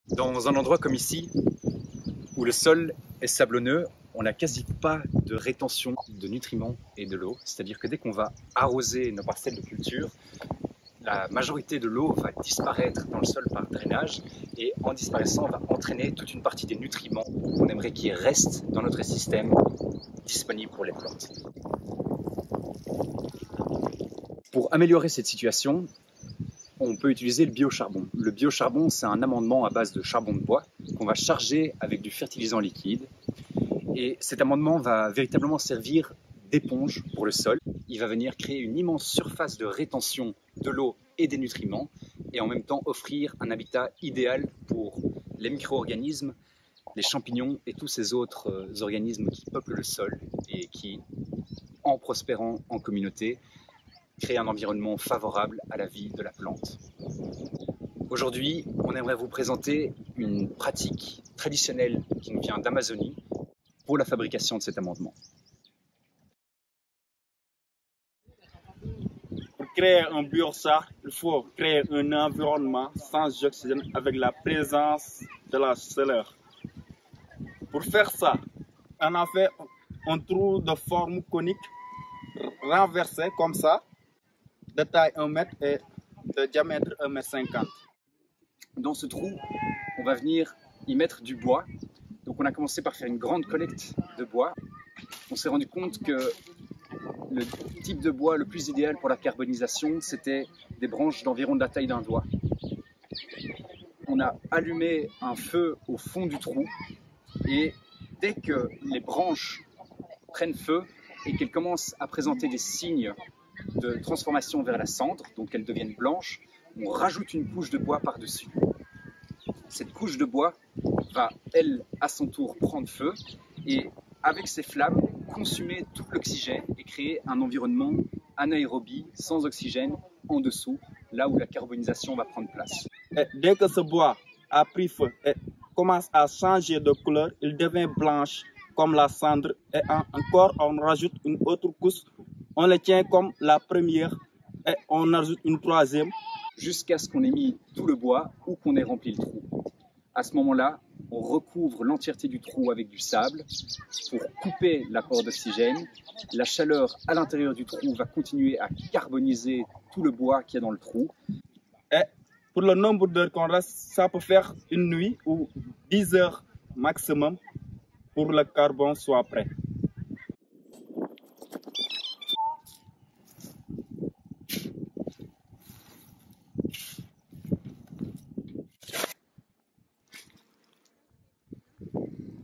Dans un endroit comme ici, où le sol est sablonneux, on n'a quasi pas de rétention de nutriments et de l'eau. C'est-à-dire que dès qu'on va arroser nos parcelles de culture, la majorité de l'eau va disparaître dans le sol par drainage et en disparaissant, va entraîner toute une partie des nutriments qu'on aimerait qu'ils restent dans notre système disponibles pour les plantes. Pour améliorer cette situation, on peut utiliser le biocharbon. Le biocharbon, c'est un amendement à base de charbon de bois qu'on va charger avec du fertilisant liquide. Et cet amendement va véritablement servir d'éponge pour le sol. Il va venir créer une immense surface de rétention de l'eau et des nutriments et en même temps offrir un habitat idéal pour les micro-organismes, les champignons et tous ces autres organismes qui peuplent le sol et qui, en prospérant en communauté, créent un environnement favorable à la vie de la plante. Aujourd'hui, on aimerait vous présenter une pratique traditionnelle qui nous vient d'Amazonie pour la fabrication de cet amendement. Pour créer un biosar, il faut créer un environnement sans oxygène avec la présence de la chaleur. Pour faire ça, on a fait un trou de forme conique renversé comme ça, de taille 1 mètre et de diamètre 1,50 m. Dans ce trou, on va venir y mettre du bois. Donc on a commencé par faire une grande collecte de bois. On s'est rendu compte que le type de bois le plus idéal pour la carbonisation, c'était des branches d'environ de la taille d'un doigt. On a allumé un feu au fond du trou et dès que les branches prennent feu et qu'elles commencent à présenter des signes de transformation vers la cendre, donc qu'elles deviennent blanches, on rajoute une couche de bois par-dessus. Cette couche de bois va, elle, à son tour, prendre feu et, avec ces flammes, consumer tout l'oxygène et créer un environnement anaérobie, sans oxygène, en dessous, là où la carbonisation va prendre place. Et dès que ce bois a pris feu et commence à changer de couleur, il devient blanche comme la cendre et encore on rajoute une autre couche. On le tient comme la première et on ajoute une troisième. Jusqu'à ce qu'on ait mis tout le bois ou qu'on ait rempli le trou. À ce moment-là, on recouvre l'entièreté du trou avec du sable pour couper l'apport d'oxygène. La chaleur à l'intérieur du trou va continuer à carboniser tout le bois qu'il y a dans le trou. Et pour le nombre d'heures qu'on reste, ça peut faire une nuit ou 10 heures maximum pour que le carbone soit prêt.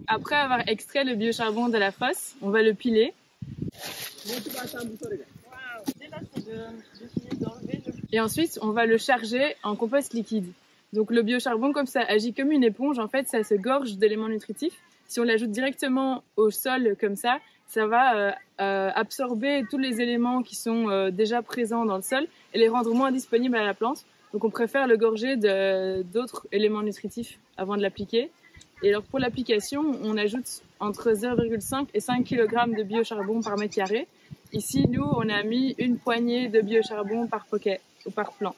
Après avoir extrait le biocharbon de la fosse, on va le piler. Et ensuite, on va le charger en compost liquide. Donc le biocharbon, comme ça, agit comme une éponge. En fait, ça se gorge d'éléments nutritifs. Si on l'ajoute directement au sol comme ça va absorber tous les éléments qui sont déjà présents dans le sol et les rendre moins disponibles à la plante. Donc on préfère le gorger d'autres éléments nutritifs avant de l'appliquer. Et alors pour l'application, on ajoute entre 0,5 et 5 kg de biocharbon par mètre carré. Ici, nous, on a mis une poignée de biocharbon par poquet ou par plant.